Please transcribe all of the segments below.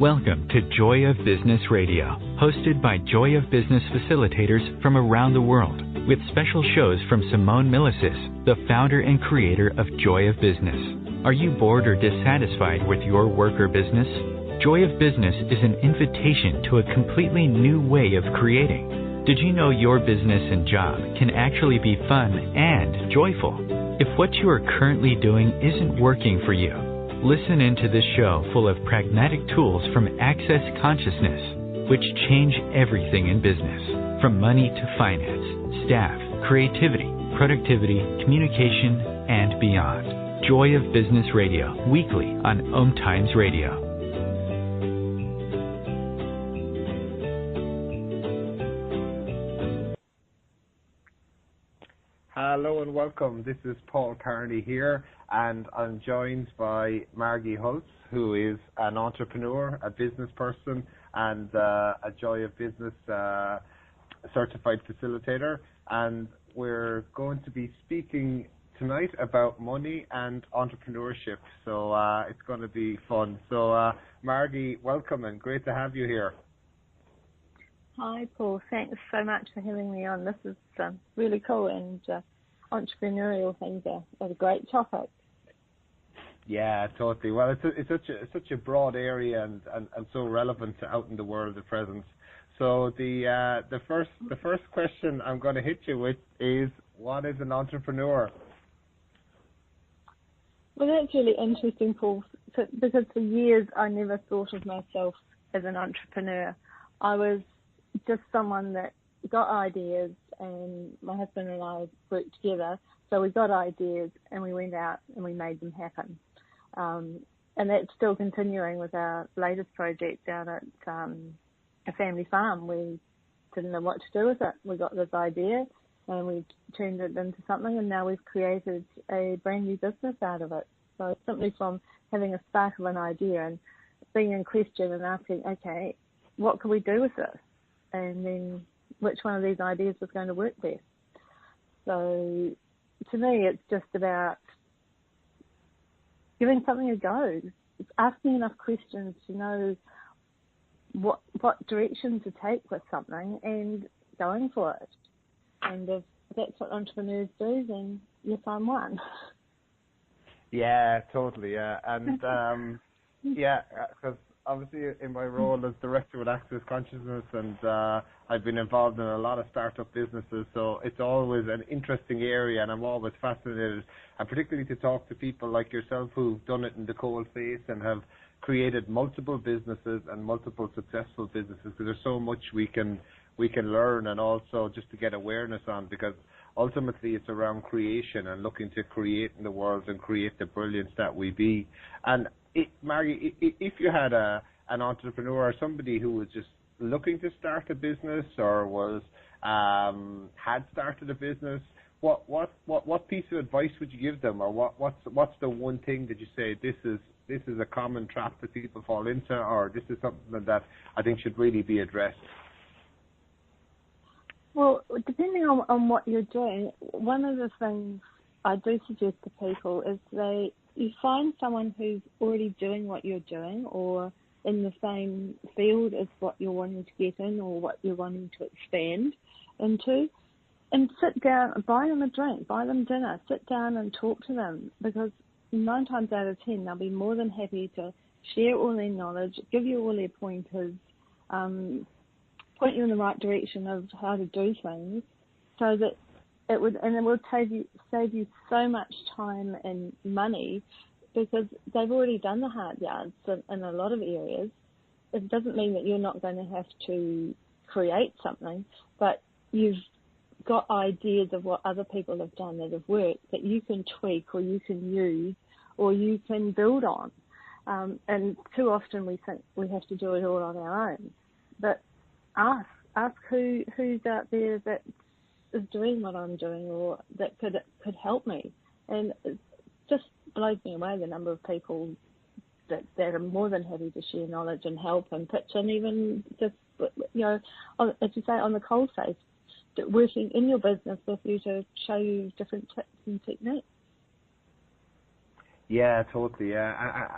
Welcome to Joy of Business Radio, hosted by Joy of Business facilitators from around the world, with special shows from Simone Milicis, the founder and creator of Joy of Business. Are you bored or dissatisfied with your work or business? Joy of Business is an invitation to a completely new way of creating. Did you know your business and job can actually be fun and joyful? If what you are currently doing isn't working for you, listen into this show full of pragmatic tools from Access Consciousness, which change everything in business, from money to finance, staff, creativity, productivity, communication, and beyond. Joy of Business Radio, weekly on OMTimes Radio. Hello and welcome. This is Paul Kearney here, and I'm joined by Margie Hulse, who is an entrepreneur, a business person, and a Joy of Business certified facilitator. And we're going to be speaking tonight about money and entrepreneurship. So it's going to be fun. So Margie, welcome and great to have you here. Hi, Paul. Thanks so much for having me on. This is really cool, and entrepreneurial things are a great topic. Yeah, totally. Well, it's such a broad area and so relevant out in the world at present. So the first question I'm going to hit you with is, what is an entrepreneur? Well, that's really interesting, Paul, because for years I never thought of myself as an entrepreneur. I was just someone that got ideas, and my husband and I worked together. So we got ideas and we went out and we made them happen. And that's still continuing with our latest project down at a family farm. We didn't know what to do with it. We got this idea and we turned it into something, and now we've created a brand new business out of it. So simply from having a spark of an idea and being in question and asking, okay, what can we do with this? And then which one of these ideas was going to work best. So to me, it's just about giving something a go. It's asking enough questions to know what direction to take with something and going for it. And if that's what entrepreneurs do, then yes, I'm one. Yeah, totally. Yeah, and yeah, because obviously in my role as director with Access Consciousness, and I've been involved in a lot of startup businesses, so it's always an interesting area, and I'm always fascinated, and particularly to talk to people like yourself who've done it in the cold face and have created multiple businesses and multiple successful businesses, because there's so much we can learn, and also just to get awareness on, because ultimately it's around creation and looking to create in the world and create the brilliance that we be. And Margie, if you had an entrepreneur or somebody who was just looking to start a business or was had started a business, what piece of advice would you give them, or what's the one thing that you say this is a common trap that people fall into, or this is something that I think should really be addressed? Well, depending on what you're doing, one of the things I do suggest to people is you find someone who's already doing what you're doing, or in the same field as what you're wanting to get in, or what you're wanting to expand into, and sit down, buy them a drink, buy them dinner, sit down and talk to them, because 9 times out of 10 they'll be more than happy to share all their knowledge, give you all their pointers, point you in the right direction of how to do things, so that it will save you so much time and money, because they've already done the hard yards in a lot of areas. It doesn't mean that you're not going to have to create something, but you've got ideas of what other people have done that have worked that you can tweak, or you can use, or you can build on. And too often we think we have to do it all on our own. But ask who's out there that is doing what I'm doing, or that could help me. And it just blows me away the number of people that are more than happy to share knowledge and help and pitch, and even just, as you say, on the cold face, working in your business with you to show you different tips and techniques. Yeah, totally. Yeah,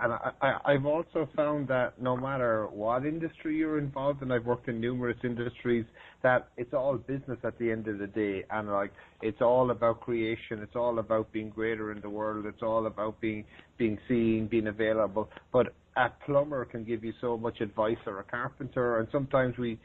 I've also found that no matter what industry you're involved in, I've worked in numerous industries, that it's all business at the end of the day, and like it's all about creation. It's all about being greater in the world. It's all about being seen, being available. But a plumber can give you so much advice, or a carpenter, and sometimes we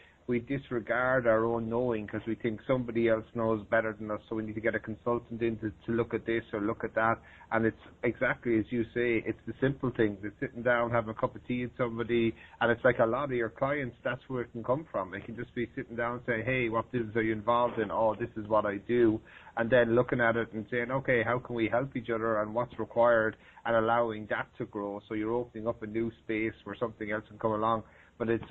disregard our own knowing because we think somebody else knows better than us, so we need to get a consultant in to look at this or look at that. And it's exactly as you say, it's the simple things. It's sitting down, having a cup of tea with somebody, and it's like a lot of your clients, that's where it can come from. It can just be sitting down and saying, hey, what business are you involved in? Oh, this is what I do. And then looking at it and saying, okay, how can we help each other and what's required, and allowing that to grow. So you're opening up a new space where something else can come along. But it's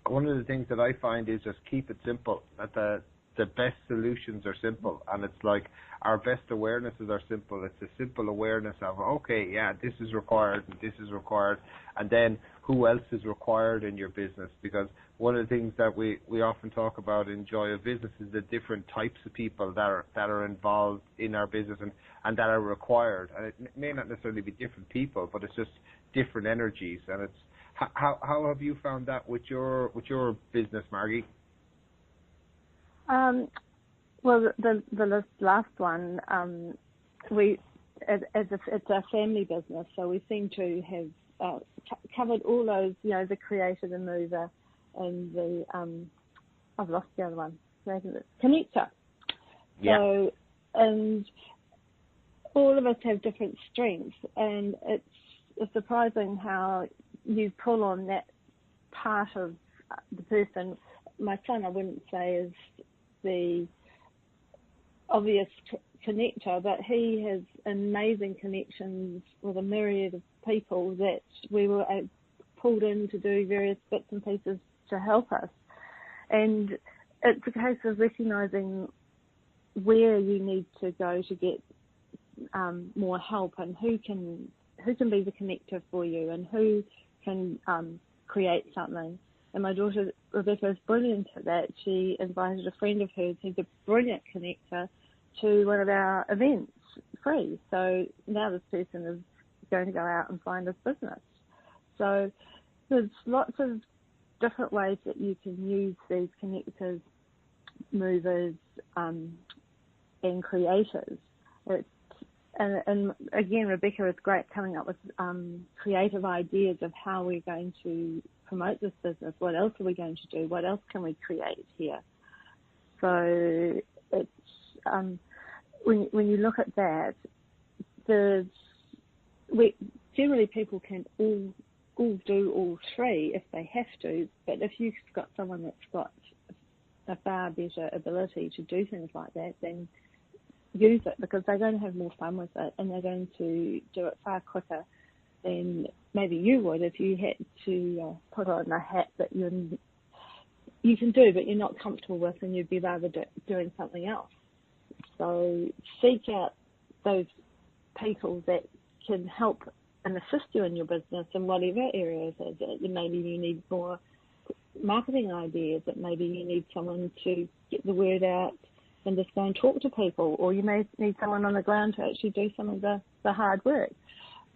one of the things that I find is just keep it simple. That the best solutions are simple, and it's like our best awarenesses are simple. It's a simple awareness of, okay, yeah, this is required and this is required, and then who else is required in your business? Because one of the things that we often talk about in Joy of Business is the different types of people that are involved in our business and that are required. And it may not necessarily be different people, but it's just different energies. And it's how have you found that with your business, Margie? Well, the last one, it's a family business, so we seem to have covered all those, the creator, the mover, and the I've lost the other one, connector. Yeah. So, and all of us have different strengths, and it's surprising how you pull on that part of the person. My son, I wouldn't say is the obvious connector, but he has amazing connections with a myriad of people that we were pulled in to do various bits and pieces to help us. And it's a case of recognising where you need to go to get more help, and who can be the connector for you, and who can create something. And my daughter Rebecca is brilliant at that. She invited a friend of hers who's a brilliant connector to one of our events free. So now this person is going to go out and find us business. So there's lots of different ways that you can use these connectors, movers, and creators. And again, Rebecca is great coming up with creative ideas of how we're going to promote this business. What else are we going to do? What else can we create here? So it's when you look at that, generally people can all do all three if they have to. But if you've got someone that's got a far better ability to do things like that, then use it, because they're going to have more fun with it, and they're going to do it far quicker than maybe you would if you had to put on a hat that you can do but you're not comfortable with, and you'd be rather doing something else. So seek out those people that can help and assist you in your business in whatever areas it is. Maybe you need more marketing ideas, that maybe you need someone to get the word out and just go and talk to people, or you may need someone on the ground to actually do some of the hard work.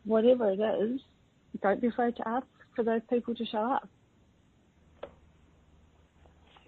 Whatever it is, don't be afraid to ask for those people to show up.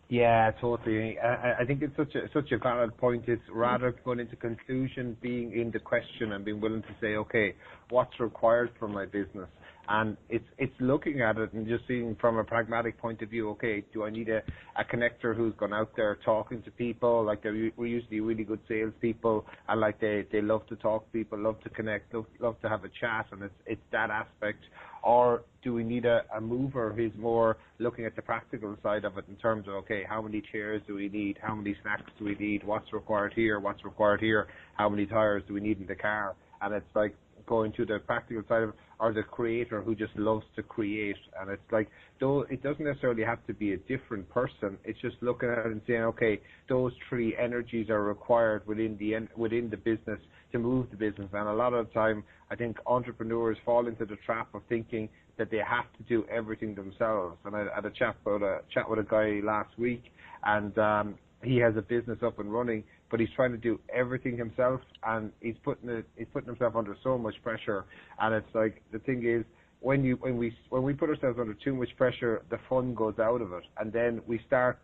Yeah, totally. I think it's such a valid point. It's rather going into conclusion, being in the question, and being willing to say, okay, what's required for my business? And it's looking at it and just seeing from a pragmatic point of view, okay, do I need a connector who's gone out there talking to people? Like, we're usually really good salespeople, and like they love to talk to people, love to connect, love to have a chat, and it's that aspect. Or do we need a mover who's more looking at the practical side of it in terms of, okay, how many chairs do we need? How many snacks do we need? What's required here? What's required here? How many tires do we need in the car? And it's like going to the practical side of it, or the creator who just loves to create. And it's like, though it doesn't necessarily have to be a different person. It's just looking at it and saying, okay, those three energies are required within the business to move the business. And a lot of the time, I think entrepreneurs fall into the trap of thinking that they have to do everything themselves. And I had a chat with a guy last week, and he has a business up and running, but he's trying to do everything himself, and he's putting himself under so much pressure. And it's like, the thing is, when we put ourselves under too much pressure, the fun goes out of it, and then we start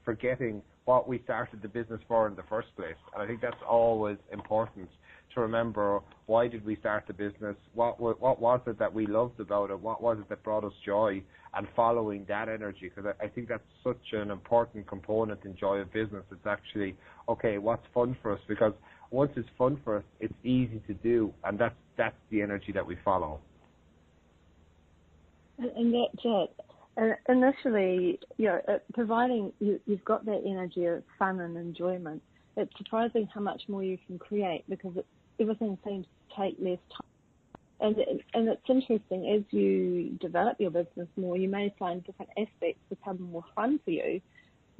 forgetting what we started the business for in the first place. And I think that's always important to remember. Why did we start the business? What was it that we loved about it? What was it that brought us joy? And following that energy, because I think that's such an important component in joy of business. It's actually, okay, what's fun for us? Because once it's fun for us, it's easy to do, and that's the energy that we follow. And that's it. Initially, providing you've got that energy of fun and enjoyment, it's surprising how much more you can create, because everything seems to take less time. And it's interesting, as you develop your business more, you may find different aspects become more fun for you,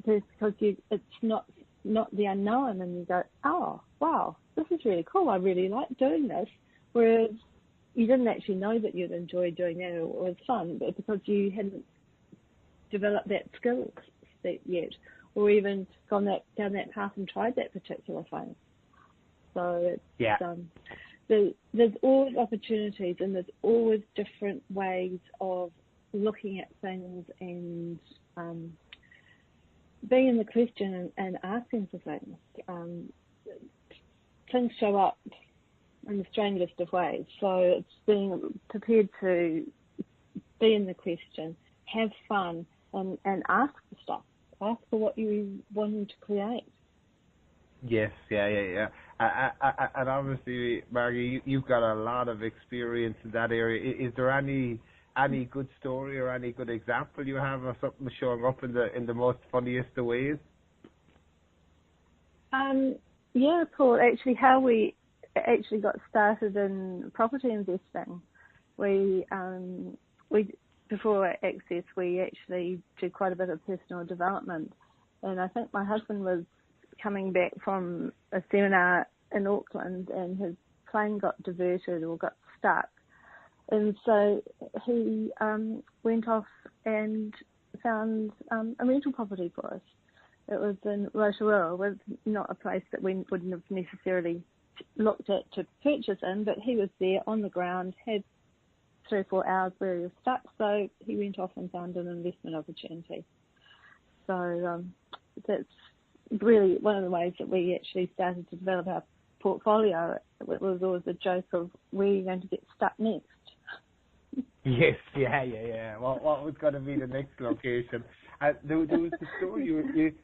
because it's not the unknown, and you go, oh, wow, this is really cool. I really like doing this. Whereas you didn't actually know that you'd enjoy doing that or it was fun, but because you hadn't developed that skill set yet, or even gone down that path and tried that particular thing. So it's, there's always opportunities, and there's always different ways of looking at things, and being in the question and asking for things. Things show up in the strangest of ways. So it's being prepared to be in the question, have fun, and ask for stuff. Ask for what you want to create. Yes, yeah. And obviously, Margie, you've got a lot of experience in that area. Is there any good story or any good example you have of something showing up in the most funniest of ways? Yeah, Paul. Actually, how we actually got started in property investing. We before Access, we actually did quite a bit of personal development, and I think my husband was coming back from a seminar in Auckland, and his plane got diverted or got stuck, and so he went off and found a rental property for us. It was in Rotorua. It was not a place that we wouldn't have necessarily looked at to purchase in, but he was there on the ground, had 3 or 4 hours where he was stuck, so he went off and found an investment opportunity. So that's really one of the ways that we actually started to develop our portfolio. It was always a joke of, where are you going to get stuck next? Yes, yeah. What was going to be the next location? There was the story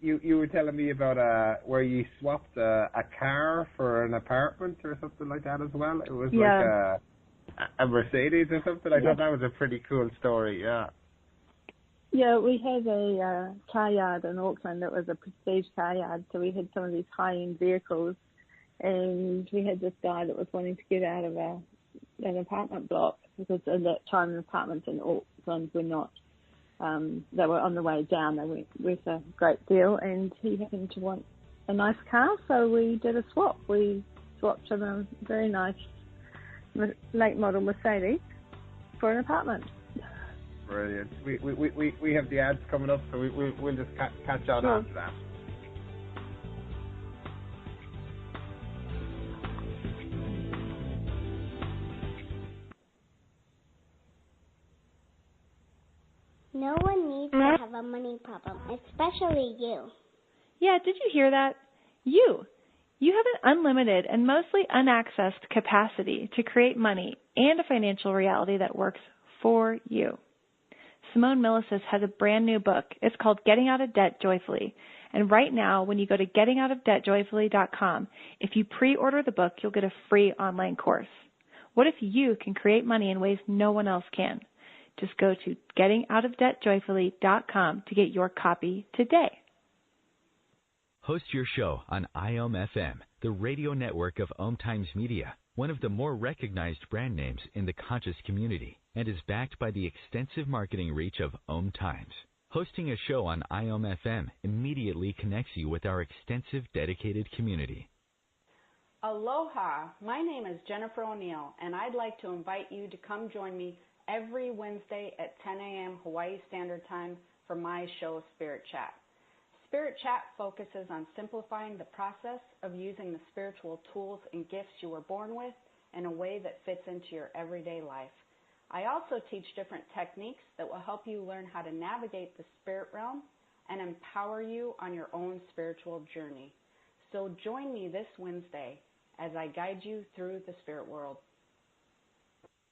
you were telling me about where you swapped a car for an apartment or something like that as well. It was like a Mercedes or something. I thought that was a pretty cool story. Yeah. Yeah, we had a car yard in Auckland that was a prestige car yard, so we had some of these high-end vehicles, and we had this guy that was wanting to get out of an apartment block, because at that time the apartments in Auckland were not, they were on the way down, they weren't worth a great deal, and he happened to want a nice car, so we did a swap. We swapped him a very nice late model Mercedes for an apartment. Brilliant. We have the ads coming up, so we'll just catch on after that. No one needs to have a money problem, especially you. Yeah, did you hear that? You have an unlimited and mostly unaccessed capacity to create money and a financial reality that works for you. Simone Milasas has a brand new book. It's called Getting Out of Debt Joyfully. And right now, when you go to gettingoutofdebtjoyfully.com, if you pre-order the book, you'll get a free online course. What if you can create money in ways no one else can? Just go to gettingoutofdebtjoyfully.com to get your copy today. Host your show on IOM-FM, the radio network of OMTimes Media, one of the more recognized brand names in the conscious community, and is backed by the extensive marketing reach of OMTimes. Hosting a show on IOM-FM immediately connects you with our extensive dedicated community. Aloha, my name is Jennifer O'Neill, and I'd like to invite you to come join me every Wednesday at 10 a.m. Hawaii Standard Time for my show, Spirit Chat. Spirit Chat focuses on simplifying the process of using the spiritual tools and gifts you were born with in a way that fits into your everyday life. I also teach different techniques that will help you learn how to navigate the spirit realm and empower you on your own spiritual journey. So join me this Wednesday as I guide you through the spirit world.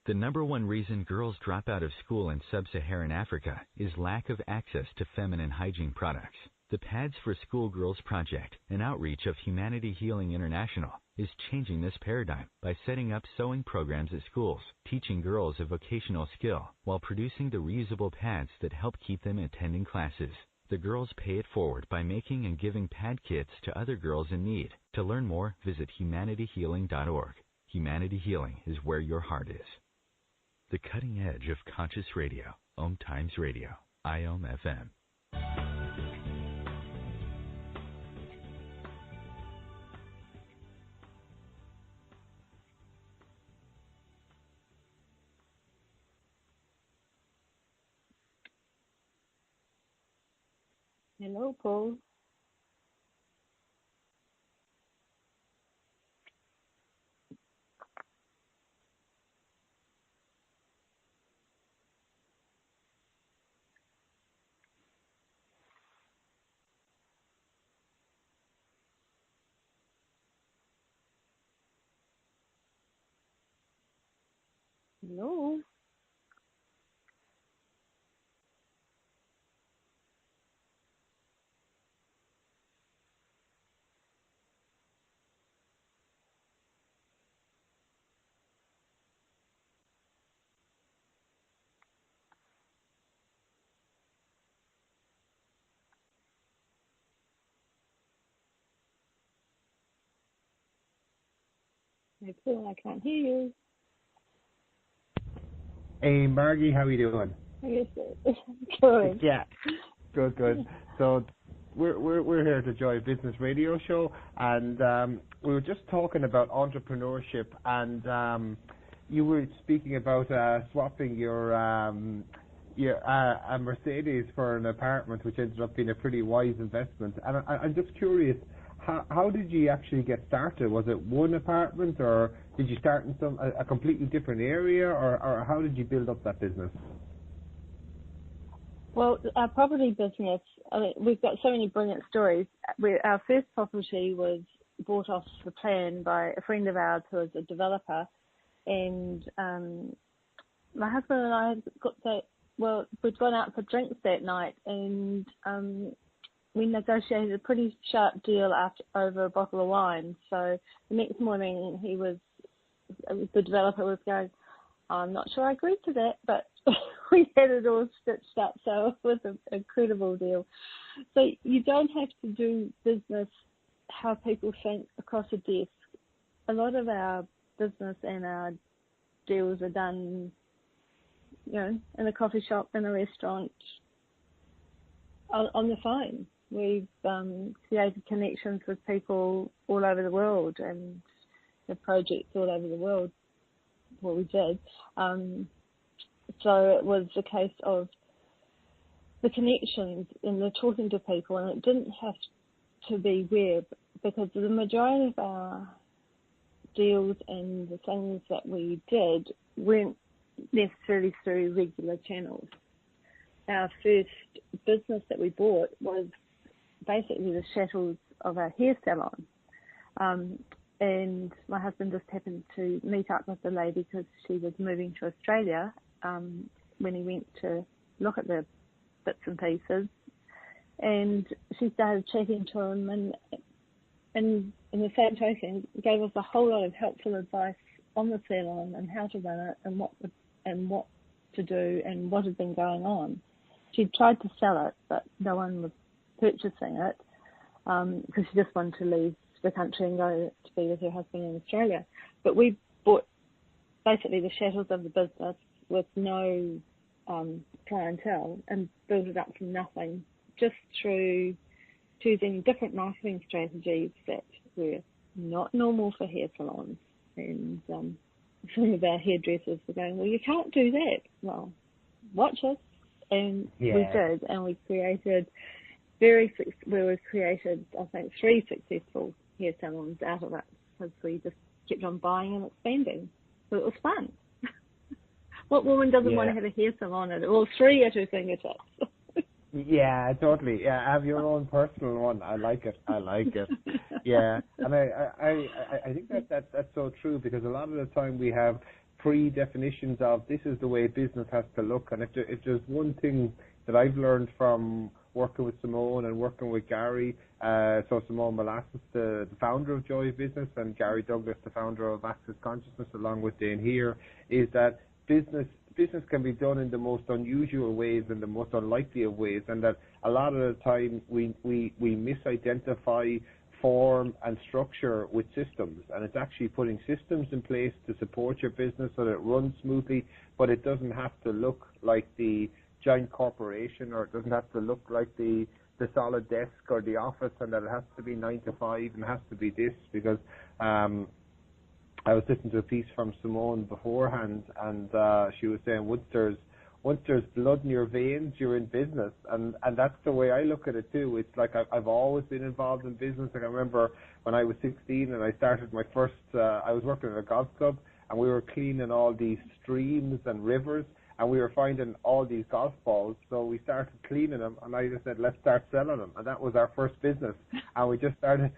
The number one reason girls drop out of school in sub-Saharan Africa is lack of access to feminine hygiene products. The Pads for Schoolgirls Project, an outreach of Humanity Healing International, is changing this paradigm by setting up sewing programs at schools, teaching girls a vocational skill, while producing the reusable pads that help keep them attending classes. The girls pay it forward by making and giving pad kits to other girls in need. To learn more, visit humanityhealing.org. Humanity Healing is where your heart is. The cutting edge of conscious radio, OMTimes Radio, IOM FM. Hello, Paul. Hello. Hey, Paul, I can't hear you. Hey, Margie, how are you doing? Yes, good. Yeah, good. So we're here at the Joy of Business radio show, and we were just talking about entrepreneurship, and you were speaking about swapping your a Mercedes for an apartment, which ended up being a pretty wise investment. And I'm just curious, how did you actually get started? Was it one apartment, or did you start in a completely different area, or how did you build up that business? Well, our property business, I mean, we've got so many brilliant stories. Our first property was bought off the plan by a friend of ours who is a developer, and my husband and I we'd gone out for drinks that night, and we negotiated a pretty sharp deal over a bottle of wine. So the next morning the developer was going, I'm not sure I agreed to that, but we had it all stitched up, so it was an incredible deal. So you don't have to do business how people think across a desk. A lot of our business and our deals are done, in a coffee shop, in a restaurant, on the phone. We've created connections with people all over the world and the projects all over the world. Well, we did. So it was a case of the connections and the talking to people, and it didn't have to be web, because the majority of our deals and the things that we did weren't necessarily through regular channels. Our first business that we bought was basically the shuttles of our hair salon. And my husband just happened to meet up with the lady because she was moving to Australia when he went to look at the bits and pieces. And she started chatting to him, and in the same token gave us a whole lot of helpful advice on the salon and how to run it and what to do and what had been going on. She tried to sell it, but no one was purchasing it because she just wanted to leave the country and go to be with her husband in Australia. But we bought basically the shackles of the business with no clientele and built it up from nothing, just through choosing different marketing strategies that were not normal for hair salons. And some of our hairdressers were going, well, you can't do that. Well, watch us. And we did, and we created where we've created, I think, 3 successful hair salons out of it, because we just kept on buying and expanding. So it was fun. What woman doesn't want to have a hair salon at all 3 at her fingertips? Yeah, totally. Yeah, have your own personal one. I like it. Yeah, and I think that's so true, because a lot of the time we have pre-definitions of this is the way business has to look. And if there's one thing that I've learned from working with Simone and working with Gary, so Simone Molasses, the founder of Joy of Business, and Gary Douglas, the founder of Access Consciousness, along with Dane here, is that business can be done in the most unusual ways and the most unlikely of ways, and that a lot of the time we misidentify form and structure with systems, and it's actually putting systems in place to support your business so that it runs smoothly, but it doesn't have to look like the giant corporation, or it doesn't have to look like the solid desk or the office, and that it has to be 9 to 5 and it has to be this, because I was listening to a piece from Simone beforehand, and she was saying once there's blood in your veins, you're in business, and that's the way I look at it too. It's like I've always been involved in business. Like I remember when I was 16 and I started my first, I was working at a golf club, and we were cleaning all these streams and rivers, and we were finding all these golf balls, so we started cleaning them, and I just said, let's start selling them, and that was our first business, and we just started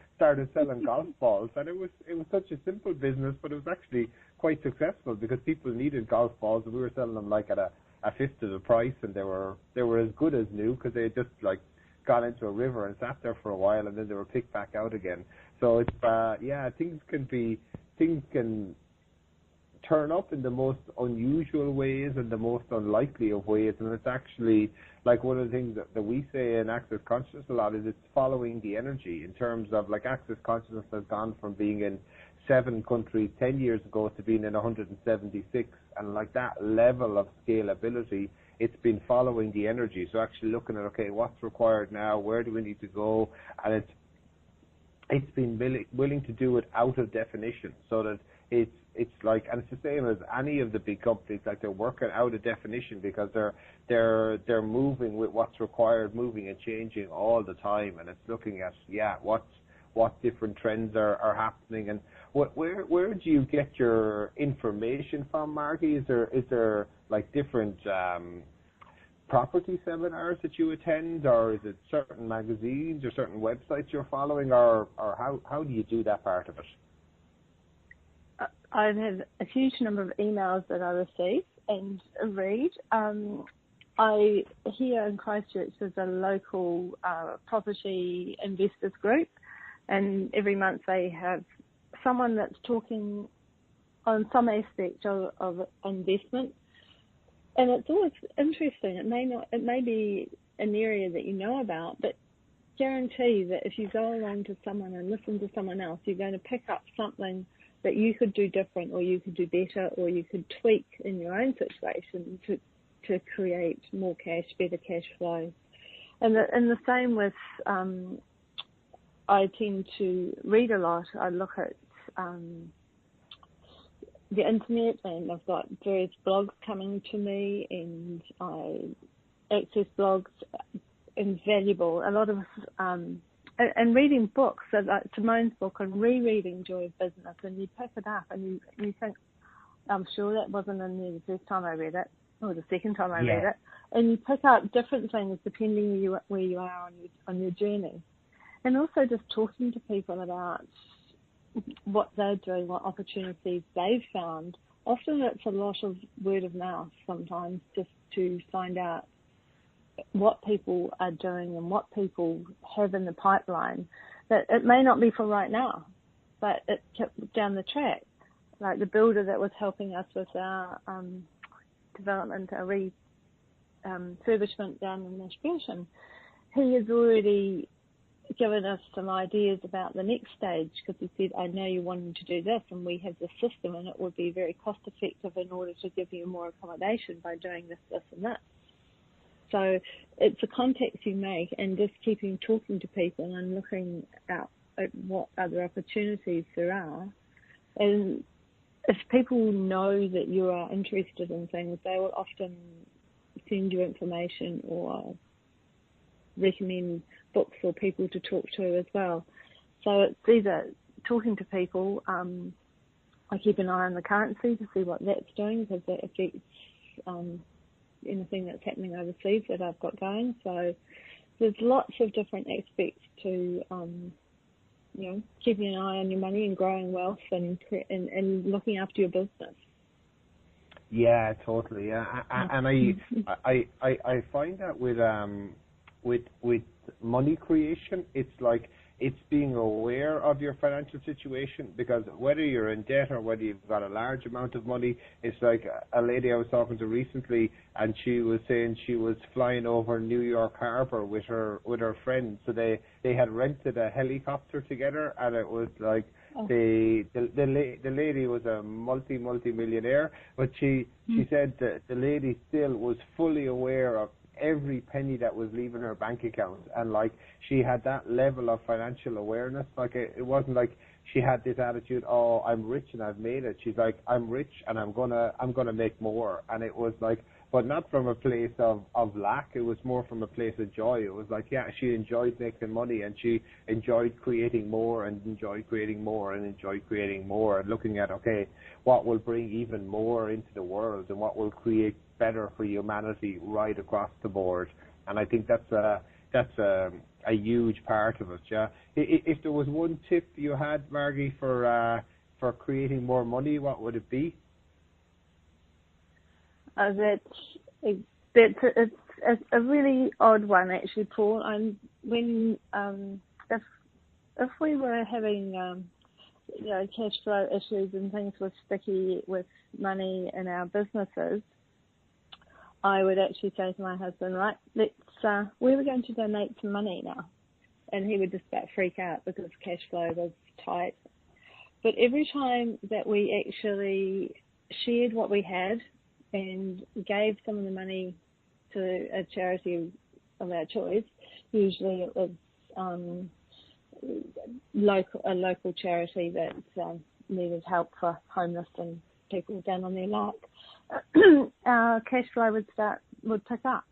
selling golf balls, and it was such a simple business, but it was actually quite successful, because people needed golf balls, and we were selling them like at a fifth of the price, and they were as good as new, because they had just like gone into a river and sat there for a while, and then they were picked back out again. So it's things can turn up in the most unusual ways and the most unlikely of ways, and it's actually like one of the things that we say in Access Consciousness a lot is it's following the energy, in terms of like Access Consciousness has gone from being in 7 countries 10 years ago to being in 176, and like that level of scalability, it's been following the energy. So actually looking at, okay, what's required now, where do we need to go, and it's been willing to do it out of definition, so that it's like, and it's the same as any of the big companies, like they're working out of definition, because they're moving with what's required, moving and changing all the time, and it's looking at what different trends are happening, and where do you get your information from, Margie? Is there like different property seminars that you attend, or is it certain magazines or certain websites you're following, or how do you do that part of it? I've had a huge number of emails that I receive and read. Here in Christchurch, there's a local property investors group, and every month they have someone that's talking on some aspect of investment, and it's always interesting. It may be an area that you know about, but guarantee that if you go along to someone and listen to someone else, you're going to pick up something that you could do different, or you could do better, or you could tweak in your own situation to create more cash, better cash flow. And the same with, I tend to read a lot. I look at the internet, and I've got various blogs coming to me, and I access blogs, invaluable. A lot of and reading books, so like Simone's book, and rereading Joy of Business, and you pick it up and you think, I'm sure that wasn't in there the first time I read it, or the second time I read it, and you pick up different things depending where you are on your journey. And also just talking to people about what they're doing, what opportunities they've found. Often it's a lot of word of mouth sometimes, just to find out what people are doing and what people have in the pipeline, that it may not be for right now, but it down the track. Like the builder that was helping us with our development, our refurbishment down in Ashburton, he has already given us some ideas about the next stage, because he said, I know you're wanting to do this, and we have this system, and it would be very cost effective in order to give you more accommodation by doing this, this and that. So it's the contacts you make, and just talking to people and looking out at what other opportunities there are. And if people know that you are interested in things, they will often send you information or recommend books or people to talk to as well. So it's either talking to people. I keep an eye on the currency to see what that's doing, because that affects anything that's happening overseas that I've got going. So there's lots of different aspects to, keeping an eye on your money and growing wealth and looking after your business. Yeah, totally. Yeah, and I find that with money creation, it's like it's being aware of your financial situation, because whether you're in debt or whether you've got a large amount of money, it's like a lady I was talking to recently, and she was saying she was flying over New York Harbor with her friends. So they had rented a helicopter together, and it was like the lady was a multi-millionaire, but she said that the lady still was fully aware of every penny that was leaving her bank account, and like she had that level of financial awareness. Like it wasn't like she had this attitude, oh, I'm rich and I've made it. She's like, I'm rich and I'm gonna make more. And it was like, but not from a place of lack. It was more from a place of joy. It was like, yeah, she enjoyed making money, and she enjoyed creating more, and enjoyed creating more, and enjoyed creating more, and looking at, okay, what will bring even more into the world, and what will create better for humanity right across the board. And I think that's a huge part of it. Yeah. If there was one tip you had, Margie, for creating more money, what would it be? It's a really odd one, actually, Paul. If we were having cash flow issues and things were sticky with money in our businesses, I would actually say to my husband, right, we were going to donate some money now. And he would just about freak out because cash flow was tight. But every time that we actually shared what we had and gave some of the money to a charity of our choice, usually it was a local charity that needed help for homeless and people down on their luck, our cash flow would pick up.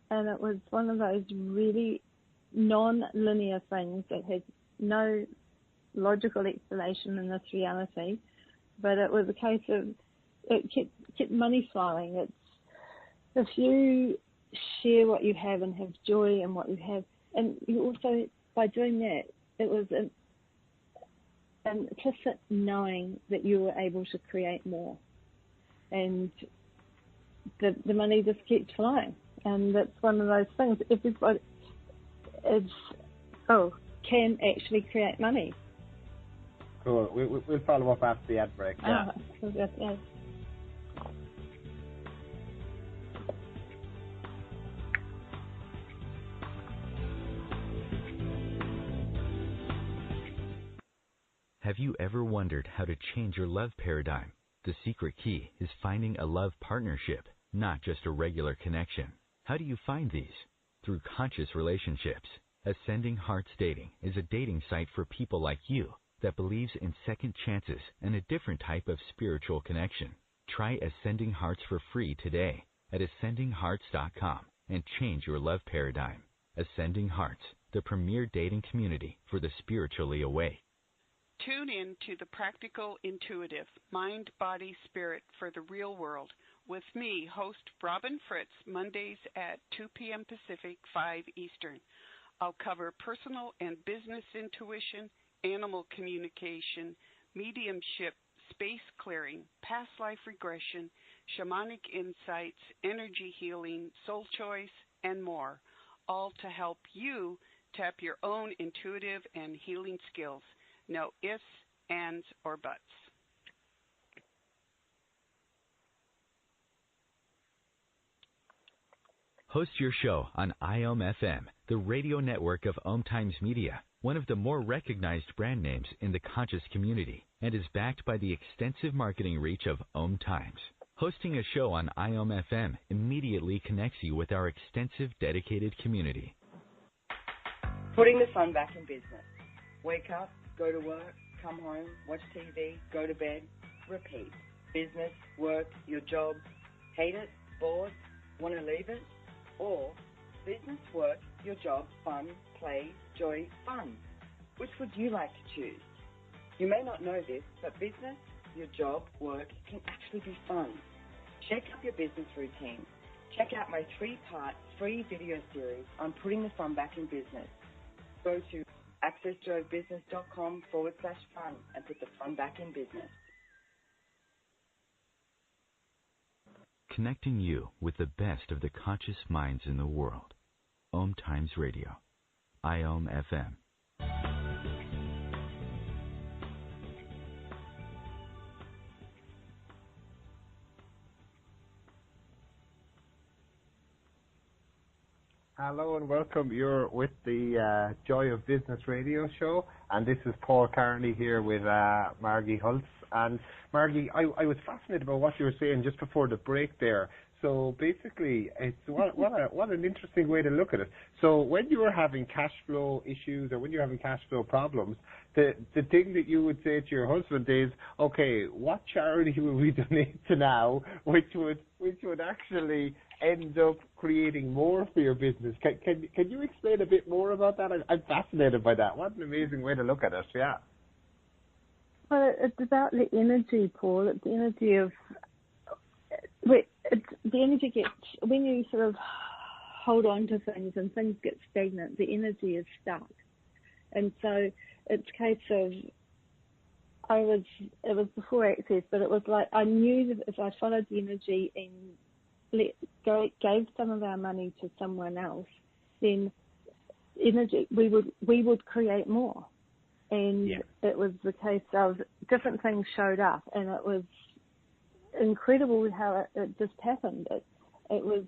And it was one of those really non-linear things that had no logical explanation in this reality, but it was a case of it kept money flowing. It's if you share what you have and have joy in what you have, and you also, by doing that, it was an implicit knowing that you were able to create more, and the money just keeps flowing. And that's one of those things. Everybody can actually create money. Cool. We'll follow up after the ad break. Yeah. Yeah. Have you ever wondered how to change your love paradigm? The secret key is finding a love partnership, not just a regular connection. How do you find these? Through conscious relationships. Ascending Hearts Dating is a dating site for people like you that believes in second chances and a different type of spiritual connection. Try Ascending Hearts for free today at ascendinghearts.com and change your love paradigm. Ascending Hearts, the premier dating community for the spiritually awake. Tune in to the Practical Intuitive, Mind, Body, Spirit for the Real World with me, host Robin Fritz, Mondays at 2 p.m. Pacific, 5 Eastern. I'll cover personal and business intuition, animal communication, mediumship, space clearing, past life regression, shamanic insights, energy healing, soul choice, and more, all to help you tap your own intuitive and healing skills. No ifs, ands, or buts. Host your show on IOM-FM, the radio network of OMTimes Media, one of the more recognized brand names in the conscious community, and is backed by the extensive marketing reach of OMTimes. Hosting a show on IOM-FM immediately connects you with our extensive dedicated community. Putting the fun back in business. Wake up, go to work, come home, watch TV, go to bed, repeat. Business, work, your job, hate it, bored, want to leave it? Or business, work, your job, fun, play, joy, fun. Which would you like to choose? You may not know this, but business, your job, work can actually be fun. Shake up your business routine. Check out my 3-part free video series on putting the fun back in business. Go to accessjoybusiness.com/fun and put the fun back in business. Connecting you with the best of the conscious minds in the world. OMTimes Radio. IOM FM. Hello and welcome. You're with the Joy of Business radio show, and this is Paul Kearney here with Margie Hulse. And Margie, I was fascinated by what you were saying just before the break there. So basically, it's what an interesting way to look at it. So when you were having cash flow issues or when you're having cash flow problems, the thing that you would say to your husband is, okay, what charity will we donate to now, which would actually end up creating more for your business? Can you explain a bit more about that? I'm fascinated by that. What an amazing way to look at it. Yeah. Well, it's about the energy, Paul. It's the energy of the energy gets when you sort of hold on to things and things get stagnant. The energy is stuck, and so it's a case of it was before Access, but it was like I knew that if I followed the energy and gave some of our money to someone else, then energy we would create more. And It was the case of different things showed up, and it was incredible how it just happened. It was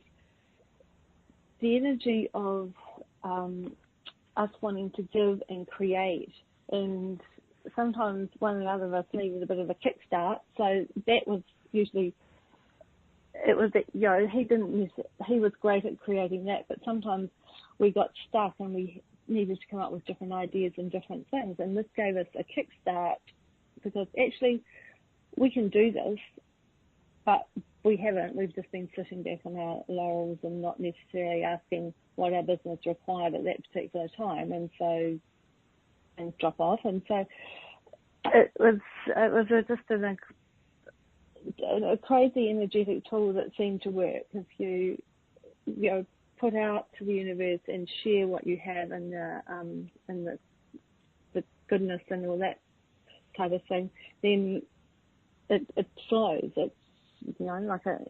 the energy of us wanting to give and create, and sometimes one or other of us needed a bit of a kickstart. So that was usually it was that he was great at creating that, but sometimes we got stuck and we needed to come up with different ideas and different things, and this gave us a kickstart because actually we can do this, but we haven't. We've just been sitting back on our laurels and not necessarily asking what our business required at that particular time, and so things drop off. And so it was just a crazy energetic tool that seemed to work. If you put out to the universe and share what you have and the goodness and all that type of thing, then it flows. It's like a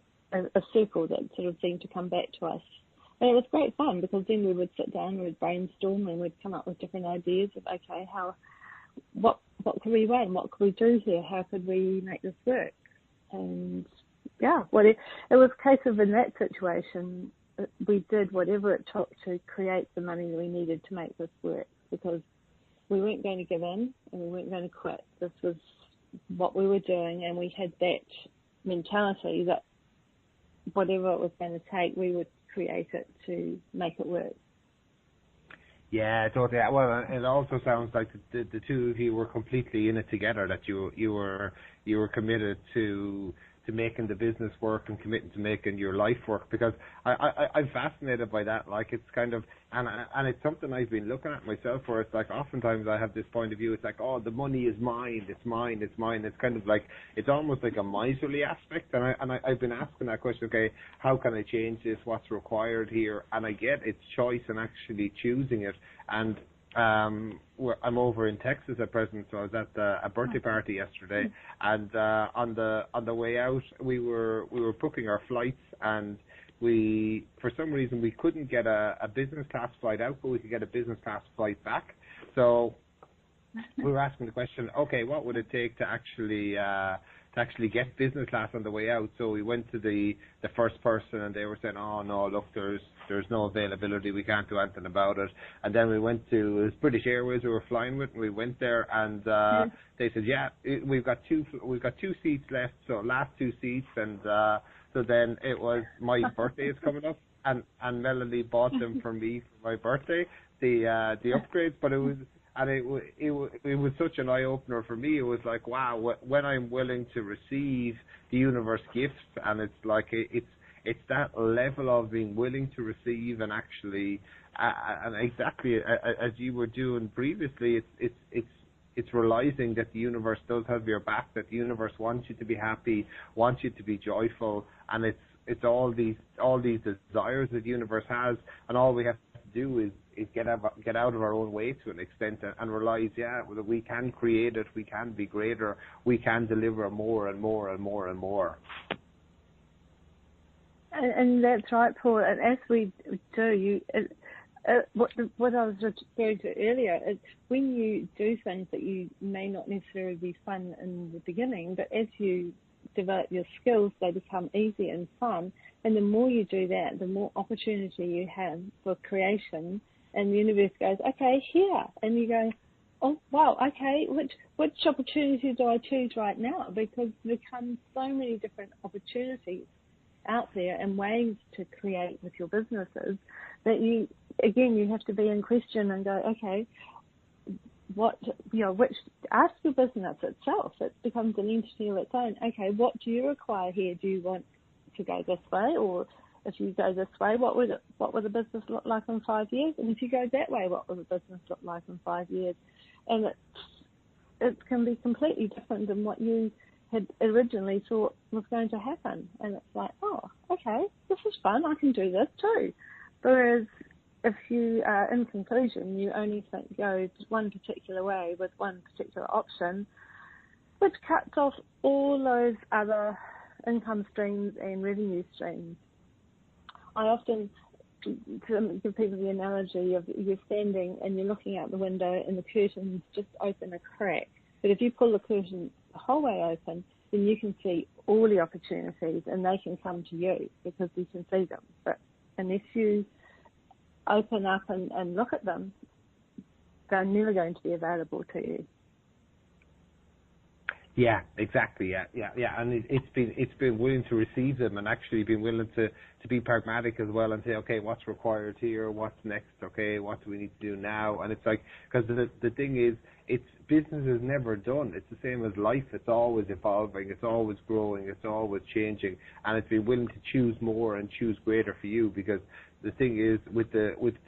circle that sort of seemed to come back to us. And it was great fun because then we would sit down and we'd brainstorm and we'd come up with different ideas of, okay, what could we run? What could we do here? How could we make this work? And it was a case of in that situation, we did whatever it took to create the money that we needed to make this work, because we weren't going to give in and we weren't going to quit. This was what we were doing, and we had that mentality that whatever it was going to take, we would create it to make it work. Yeah, totally. Well, it also sounds like the two of you were completely in it together. That you were committed to making the business work and committing to making your life work. Because I'm fascinated by that. Like, it's kind of and it's something I've been looking at myself. Where it's like oftentimes I have this point of view. It's like, oh, the money is mine. It's mine. It's mine. It's kind of like it's almost like a miserly aspect. And I've been asking that question. Okay, how can I change this? What's required here? And I get it's choice and actually choosing it. And I'm over in Texas at present, so I was at a birthday party yesterday, and on the way out we were booking our flights, and we for some reason we couldn't get a business class flight out, but we could get a business class flight back. So we were asking the question, okay, what would it take to actually get business class on the way out? So we went to the first person, and they were saying, oh no, look, there's no availability, we can't do anything about it. And then we went to it was British Airways we were flying with, and we went there, and they said, we've got two seats left, so last two seats. And so then it was my birthday is coming up, and Melanie bought them for me for my birthday, the upgrades. But it was such an eye opener for me. It was like, wow, when I'm willing to receive the universe gifts, and it's like it's that level of being willing to receive and actually, and exactly as you were doing previously, it's realizing that the universe does have your back, that the universe wants you to be happy, wants you to be joyful, and it's all these desires that the universe has, and all we have to do is get out of our own way to an extent and realize, that we can create it, we can be greater, we can deliver more and more and more and more. And that's right, Paul. And as we do, what I was referring to earlier is when you do things that you may not necessarily be fun in the beginning, but as you develop your skills, they become easy and fun. And the more you do that, the more opportunity you have for creation. And the universe goes, okay, here. And you go, oh, wow, okay, which opportunity do I choose right now? Because there become so many different opportunities out there and ways to create with your businesses that you have to be in question and go, okay, ask your business itself. It becomes an entity of its own. Okay, what do you require here? Do you want to go this way? Or if you go this way, what would the business look like in 5 years? And if you go that way, what will the business look like in 5 years? And it can be completely different than what you had originally thought was going to happen. And it's like, oh, okay, this is fun. I can do this too. Whereas if you, in conclusion, you only go one particular way with one particular option, which cuts off all those other income streams and revenue streams. I often give people the analogy of you're standing and you're looking out the window and the curtains just open a crack. But if you pull the curtain the whole way open, then you can see all the opportunities and they can come to you because you can see them. But unless you open up and look at them, they're never going to be available to you. Yeah, exactly. Yeah. And it's been willing to receive them and actually been willing to be pragmatic as well and say, okay, what's required here? What's next? Okay, what do we need to do now? And it's like, because the thing is, business is never done. It's the same as life. It's always evolving. It's always growing. It's always changing. And it's been willing to choose more and choose greater for you, because the thing is, with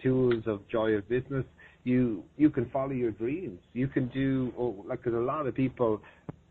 tools of Joy of Business, you can follow your dreams. You can do, because a lot of people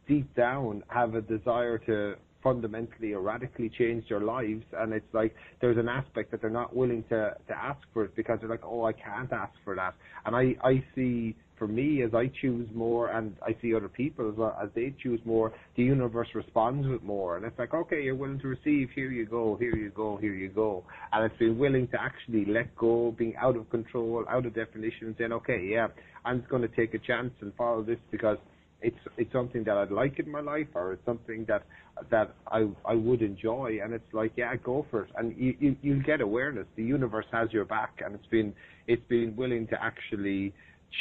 deep down have a desire to fundamentally or radically change their lives, and it's like there's an aspect that they're not willing to ask for it because they're like, oh, I can't ask for that. And I see, for me, as I choose more, and I see other people as well, as they choose more, the universe responds with more. And it's like, okay, you're willing to receive, here you go, here you go, here you go. And it's been willing to actually let go, being out of control, out of definition, and saying, okay, yeah, I'm just going to take a chance and follow this because it's something that I'd like in my life, or it's something that I would enjoy. And it's like, yeah, go for it. And you get awareness. The universe has your back, and it's been willing to actually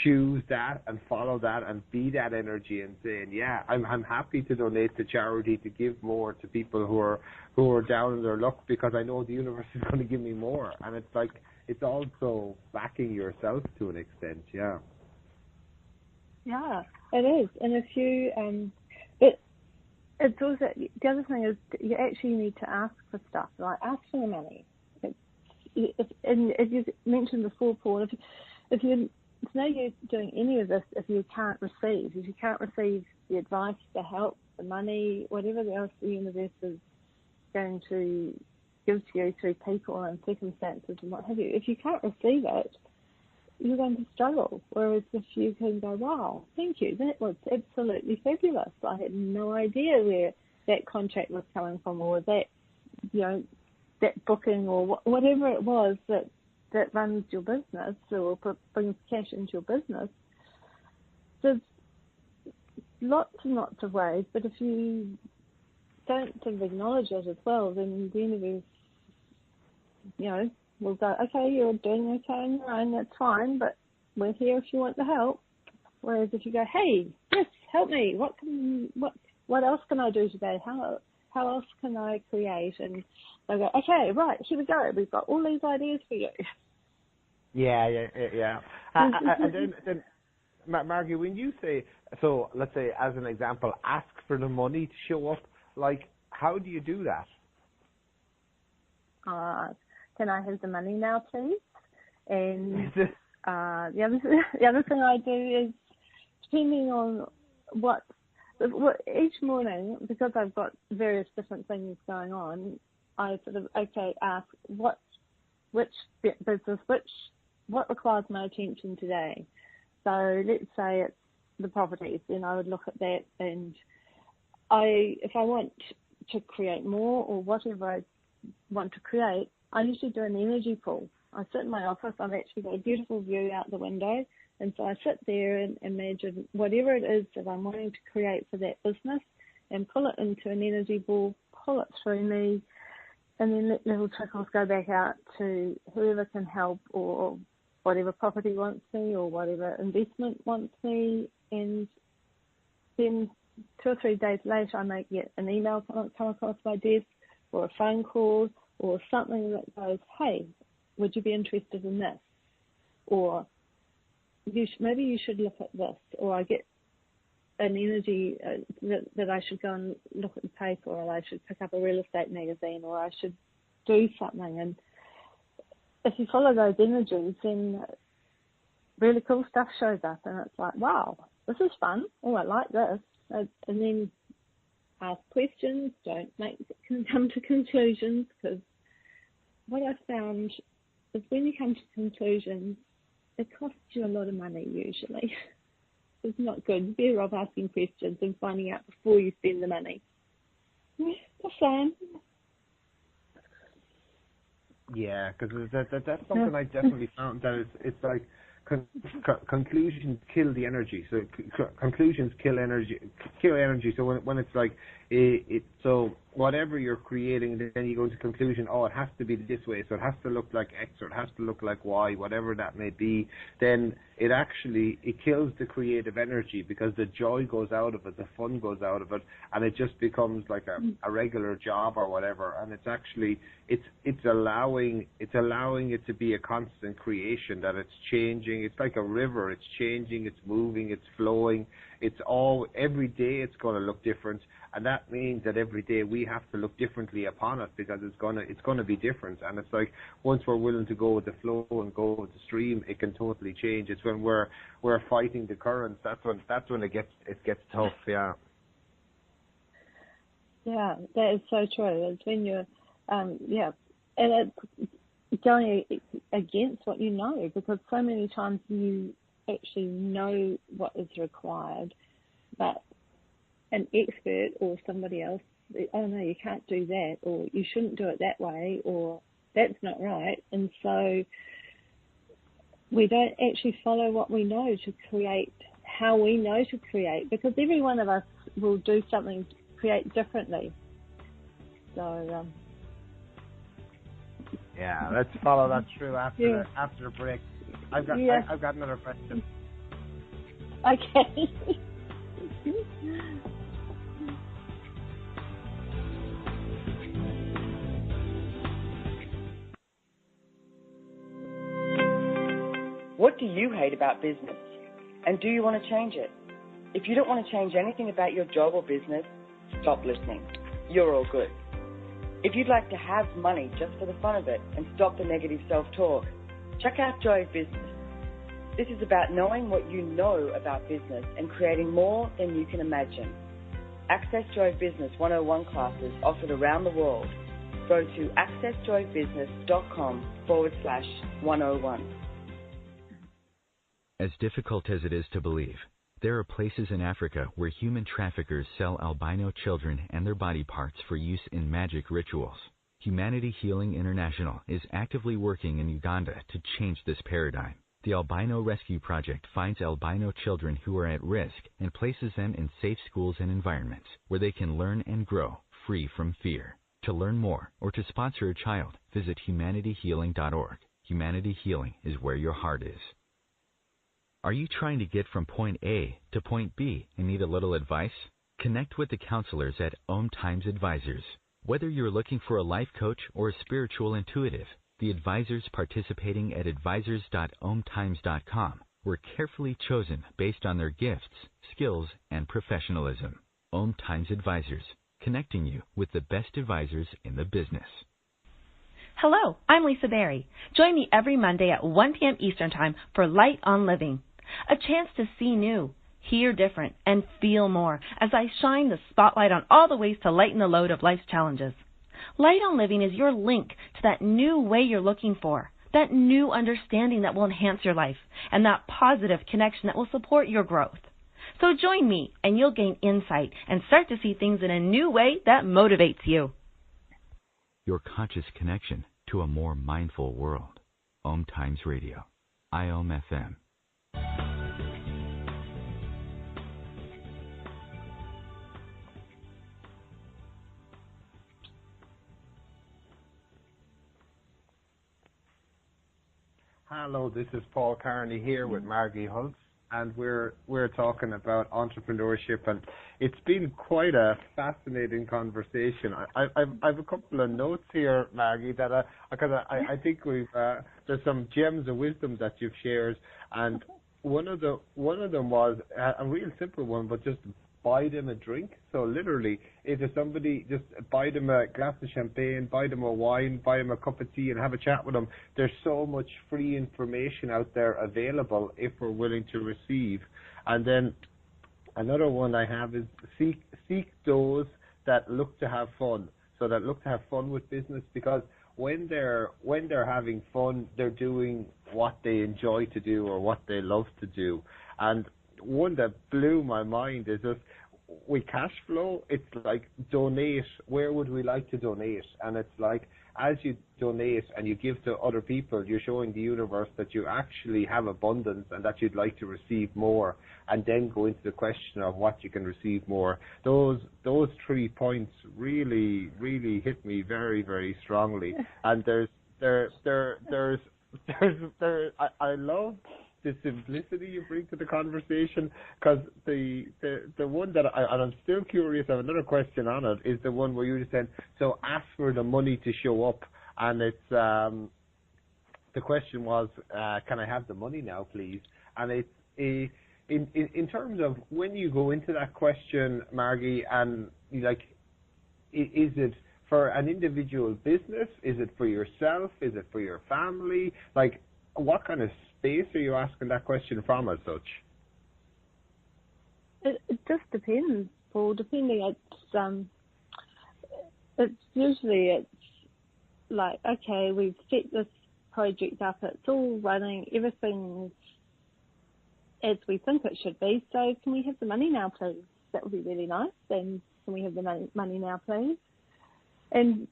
choose that and follow that and be that energy and saying, yeah, I'm happy to donate to charity, to give more to people who are down in their luck, because I know the universe is going to give me more. And it's like, it's also backing yourself to an extent, yeah. Yeah, it is. And if you, it's also, the other thing is you actually need to ask for stuff, like ask for the money. And as you mentioned before, Paul, if you, it's no use doing any of this if you can't receive. If you can't receive the advice, the help, the money, whatever else the universe is going to give to you through people and circumstances and what have you, if you can't receive it, you're going to struggle. Whereas if you can go, wow, thank you, that was absolutely fabulous. I had no idea where that contract was coming from, or that, that booking, or whatever it was that runs your business or brings cash into your business. There's lots and lots of ways, but if you don't sort of acknowledge it as well, then the universe, will go, okay, you're doing okay on your own, that's fine, but we're here if you want the help. Whereas if you go, hey, yes, help me, what else can I do today? How else can I create? And they go, okay, right, here we go. We've got all these ideas for you. Yeah. And then, Margie, when you say, so let's say as an example, ask for the money to show up, like, how do you do that? can I have the money now, please? And the other thing I do is, depending on what each morning, because I've got various different things going on, I sort of ask which business, what requires my attention today. So let's say it's the properties, then I would look at that, and if I want to create more or whatever I want to create, I usually do an energy pull. I sit in my office, I've actually got a beautiful view out the window, and so I sit there and imagine whatever it is that I'm wanting to create for that business and pull it into an energy ball, pull it through me, and then let little trickles go back out to whoever can help, or whatever property wants me, or whatever investment wants me. And then 2 or 3 days later, I might get an email come across my desk, or a phone call, or something that goes, hey, would you be interested in this? Or maybe you should look at this. Or I get an energy that I should go and look at the paper, or I should pick up a real estate magazine, or I should do something. And if you follow those energies, then really cool stuff shows up, and it's like, wow, this is fun. Oh, I like this. And then ask questions. Don't come to conclusions, because what I've found is when you come to conclusions, it costs you a lot of money usually. It's not good. You're better off asking questions and finding out before you spend the money. That's fine. Yeah, because that's something I definitely found, that it's like conclusions kill the energy. So conclusions kill energy. So when it's like so whatever you're creating, then you go into conclusion. Oh, it has to be this way. So it has to look like X, or it has to look like Y, whatever that may be. Then it kills the creative energy, because the joy goes out of it, the fun goes out of it, and it just becomes like a regular job or whatever. And it's actually it's allowing it to be a constant creation, that it's changing. It's like a river. It's changing. It's moving. It's flowing. Every day it's going to look different, and that means that every day we have to look differently upon it, because it's going to be different. And it's like, once we're willing to go with the flow and go with the stream, it can totally change. It's when we're fighting the currents, that's when it gets tough. Yeah. Yeah, that is so true. It's when you're and it's going against what you know, because so many times you actually know what is required, but an expert or somebody else, oh no, you can't do that, or you shouldn't do it that way, or that's not right. And so we don't actually follow what we know to create how we know to create, because every one of us will do something to create differently. So yeah, let's follow that through after the break. I've got another question. Okay. What do you hate about business? And do you want to change it? If you don't want to change anything about your job or business, stop listening. You're all good. If you'd like to have money just for the fun of it and stop the negative self-talk, check out Joy of Business. This is about knowing what you know about business and creating more than you can imagine. Access Joy of Business 101 classes offered around the world. Go to accessjoyofbusiness.com/101. As difficult as it is to believe, there are places in Africa where human traffickers sell albino children and their body parts for use in magic rituals. Humanity Healing International is actively working in Uganda to change this paradigm. The Albino Rescue Project finds albino children who are at risk and places them in safe schools and environments where they can learn and grow free from fear. To learn more or to sponsor a child, visit humanityhealing.org. Humanity Healing is where your heart is. Are you trying to get from point A to point B and need a little advice? Connect with the counselors at OMTimes Advisors. Whether you're looking for a life coach or a spiritual intuitive, the advisors participating at advisors.omtimes.com were carefully chosen based on their gifts, skills, and professionalism. OMTimes Advisors, connecting you with the best advisors in the business. Hello, I'm Lisa Berry. Join me every Monday at 1 p.m. Eastern Time for Light on Living, a chance to see new, hear different, and feel more as I shine the spotlight on all the ways to lighten the load of life's challenges. Light on Living is your link to that new way you're looking for, that new understanding that will enhance your life, and that positive connection that will support your growth. So join me, and you'll gain insight and start to see things in a new way that motivates you. Your conscious connection to a more mindful world. OMTimes Radio. IOM FM. Hello, this is Paul Kearney here with Margie Hulse, and we're talking about entrepreneurship, and it's been quite a fascinating conversation. I've a couple of notes here, Margie, that I think we've there's some gems of wisdom that you've shared, and one of them was a real simple one, but just buy them a drink. So literally, if somebody, just buy them a glass of champagne, buy them a wine, buy them a cup of tea and have a chat with them. There's so much free information out there available if we're willing to receive. And then another one I have is seek those that look to have fun. So that look to have fun with business, because when they're having fun, they're doing what they enjoy to do or what they love to do. And one that blew my mind is just, with cash flow, it's like donate. Where would we like to donate? And it's like, as you donate and you give to other people, you're showing the universe that you actually have abundance and that you'd like to receive more. And then go into the question of what you can receive more. Those 3 points really, really hit me very, very strongly. And I love the simplicity you bring to the conversation, because the one that I'm still curious, I have another question on it, is the one where you just said, so ask for the money to show up, and it's the question was, can I have the money now, please? And it's in terms of when you go into that question, Margie, and like, is it for an individual business? Is it for yourself? Is it for your family? Like, what kind of space are you asking that question from as such? It just depends, Paul. Depending, it's usually like, okay, we've set this project up, it's all running, everything's as we think it should be. So can we have the money now, please? That would be really nice. And can we have the money now, please? And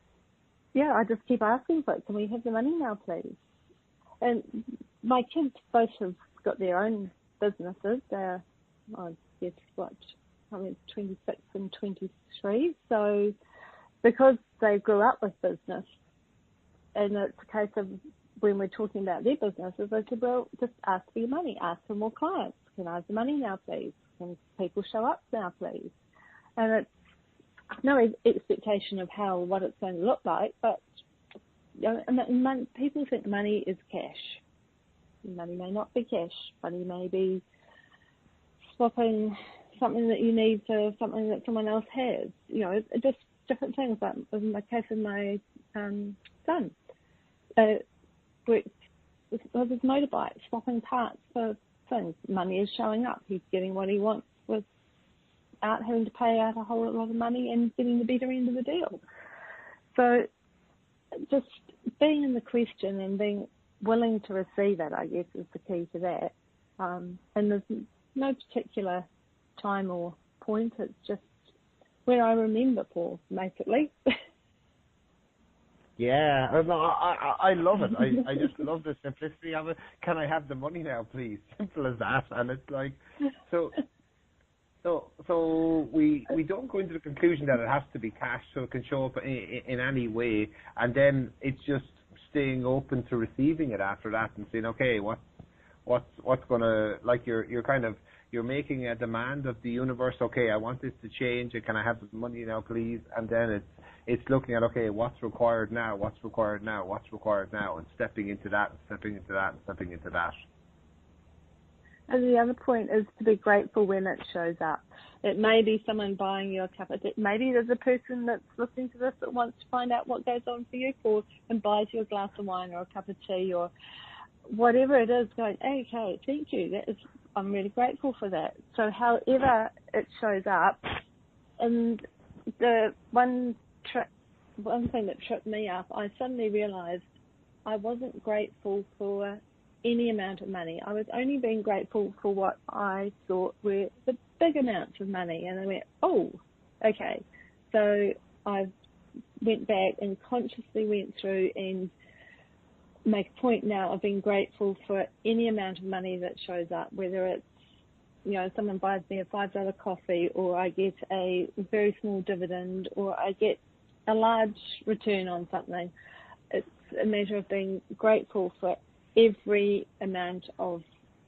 yeah, I just keep asking for it. Can we have the money now, please? And my kids both have got their own businesses. They're, I guess, 26 and 23. So because they grew up with business, and it's a case of when we're talking about their businesses, I said, well, just ask for your money. Ask for more clients. Can I have the money now, please? Can people show up now, please? And it's no expectation of what it's going to look like, but people think money is cash. Money may not be cash. Money may be swapping something that you need for something that someone else has. You know, just different things. Like in the case of my son, with his motorbike, swapping parts for things. Money is showing up. He's getting what he wants without having to pay out a whole lot of money and getting the better end of the deal. So just being in the question and being willing to receive it, I guess, is the key to that. And there's no particular time or point. It's just when I remember, Paul, basically. Yeah, I love it. I just love the simplicity of it. Can I have the money now, please? Simple as that. And it's like, so we don't go into the conclusion that it has to be cash, so it can show up in any way, and then it's just staying open to receiving it after that and saying, okay, what's gonna, like, you're making a demand of the universe. Okay, I want this to change. Can I have the money now, please? And then it's looking at, okay, what's required now? What's required now? What's required now? And stepping into that, and stepping into that, and stepping into that. And the other point is to be grateful when it shows up. It may be someone buying you a cup of tea. Maybe there's a person that's listening to this that wants to find out what goes on for you and buys you a glass of wine or a cup of tea or whatever it is, going, okay, thank you. I'm really grateful for that. So however it shows up, and the one thing that tripped me up, I suddenly realised I wasn't grateful for any amount of money. I was only being grateful for what I thought were the big amounts of money. And I went, oh, okay. So I went back and consciously went through and make a point now of being grateful for any amount of money that shows up, whether it's, someone buys me a $5 coffee, or I get a very small dividend, or I get a large return on something. It's a matter of being grateful for every amount of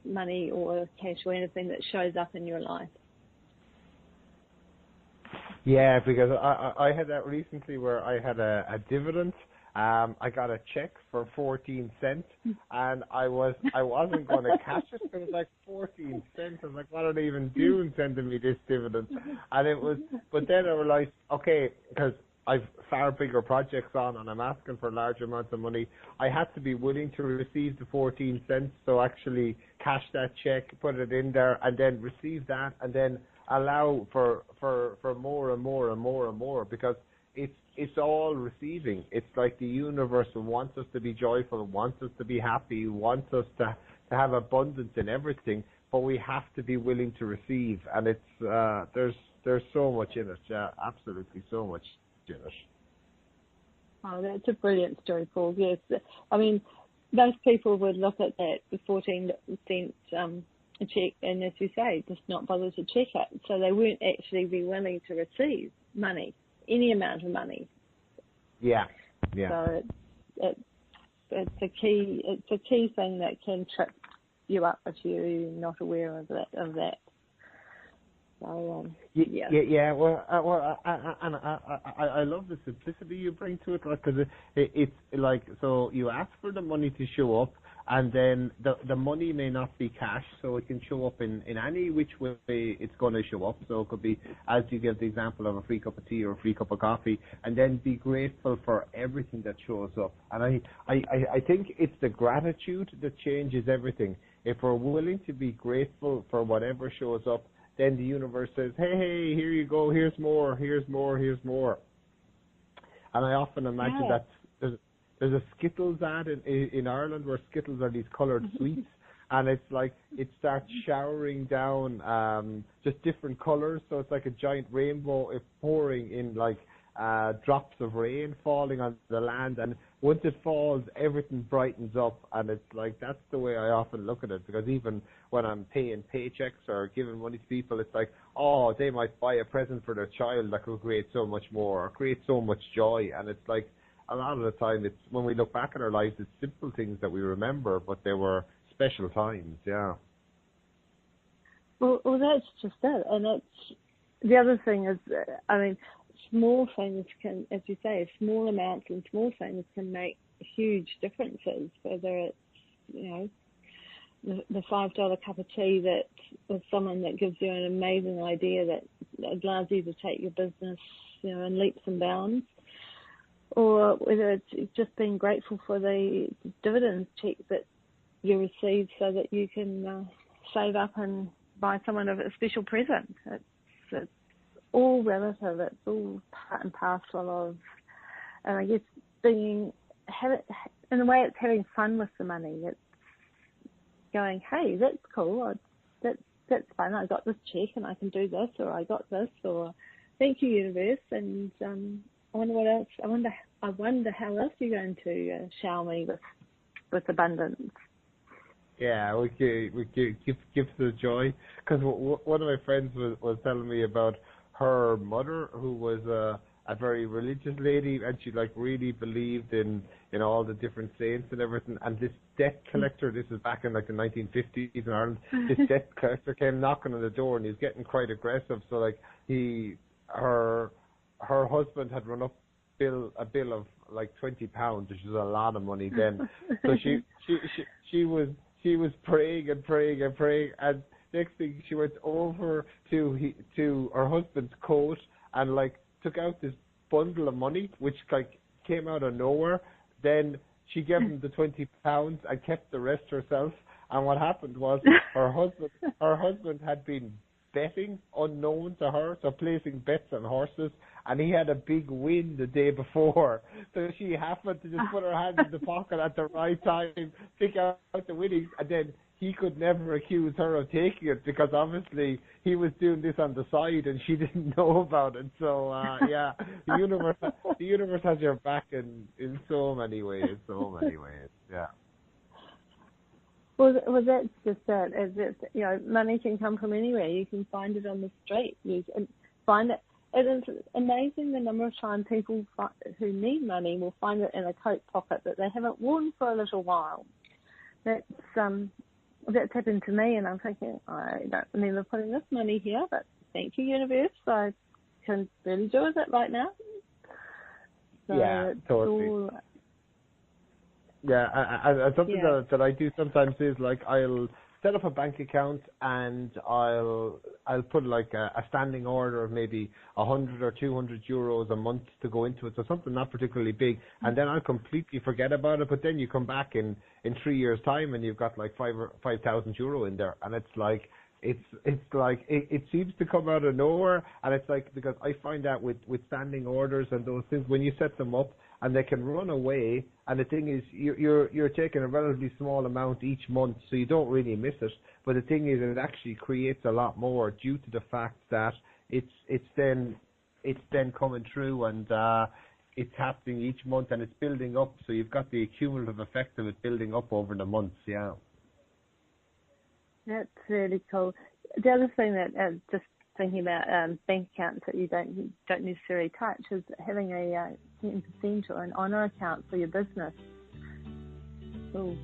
money or cash or anything that shows up in your life. Yeah, because I had that recently where I had a dividend. I got a check for 14 cents, and I wasn't going to cash it. It was like 14 cents. I was like, what are they even doing sending me this dividend? And but then I realized, okay, because I've far bigger projects on and I'm asking for large amounts of money, I had to be willing to receive the 14 cents, so actually cash that check, put it in there, and then receive that, and then allow for more and more and more and more, because it's all receiving. It's like the universe wants us to be joyful, wants us to be happy, wants us to have abundance in everything, but we have to be willing to receive, and it's there's so much in it, absolutely so much in it. Oh, that's a brilliant story, Paul. Yes, I mean, most people would look at that, the 14 cent check, and as you say, just not bother to check it, so they weren't actually be willing to receive money, any amount of money. Yeah. So it's a key thing that can trip you up if you're not aware of that. So yeah. Well, I love the simplicity you bring to it, because it's like, so you ask for the money to show up, and then the money may not be cash, so it can show up in any which way it's going to show up. So it could be, as you give the example of a free cup of tea or a free cup of coffee, and then be grateful for everything that shows up. And I think it's the gratitude that changes everything. If we're willing to be grateful for whatever shows up, then the universe says, hey, here you go, here's more. And I often imagine that there's a Skittles ad in Ireland where Skittles are these coloured sweets, and it's like it starts showering down just different colours, so it's like a giant rainbow pouring in, like drops of rain falling on the land, and once it falls, everything brightens up, and it's like, that's the way I often look at it, because even when I'm paying paychecks or giving money to people, it's like, oh, they might buy a present for their child that will create so much more or create so much joy, and it's like, a lot of the time, it's when we look back at our lives, it's simple things that we remember, but they were special times, yeah. Well, that's just it, and it's the other thing is, I mean, small things can, as you say, small amounts and small things can make huge differences. Whether it's, the $5 cup of tea that with someone that gives you an amazing idea that allows you to take your business, in leaps and bounds, or whether it's just being grateful for the dividend check that you receive so that you can save up and buy someone a special present. It's all relative. It's all part and parcel of, and I guess in a way, it's having fun with the money. It's going, hey, that's cool. That's fun. I got this check and I can do this, or I got this, or thank you, universe. And I wonder what else. I wonder how else you're going to shower me with abundance. Yeah, we give the joy, because one of my friends was telling me about her mother, who was a very religious lady, and she really believed in all the different saints and everything. And this debt collector, this is back in the 1950s in Ireland, this debt collector came knocking on the door, and he was getting quite aggressive. So her husband had run up a bill of £20, which is a lot of money then. So she she was praying and praying and praying, and next thing she went over to her husband's coat and like took out this bundle of money, which like came out of nowhere. Then she gave him the £20 and kept the rest herself. And what happened was her husband had been betting unknown to her, so placing bets on horses, and he had a big win the day before. So she happened to just put her hand in the pocket at the right time, pick out the winnings, and then he could never accuse her of taking it because obviously he was doing this on the side and she didn't know about it. So the universe has your back in so many ways, yeah. Well, that's just it. Money can come from anywhere. You can find it on the street. You can find it. It is amazing the number of times people who need money will find it in a coat pocket that they haven't worn for a little while. That's happened to me, and I'm thinking, I don't remember putting this money here, but thank you, universe. I can really do with it right now. So yeah, totally. Something that I do sometimes is like I'll set up a bank account and I'll put like a standing order of maybe 100 or 200 euros a month to go into it, so something not particularly big, and then I'll completely forget about it. But then you come back in 3 years' time and you've got like 5,000 euro in there, and it's like it seems to come out of nowhere, and it's like, because I find that with standing orders and those things, when you set them up and they can run away, and the thing is you're taking a relatively small amount each month, so you don't really miss it. But the thing is, it actually creates a lot more due to the fact that it's then coming through, and it's happening each month, and it's building up. So you've got the cumulative effect of it building up over the months. Yeah. That's really cool. The other thing that just thinking about bank accounts that you don't necessarily touch is having a 10% or an honour account for your business. Ooh.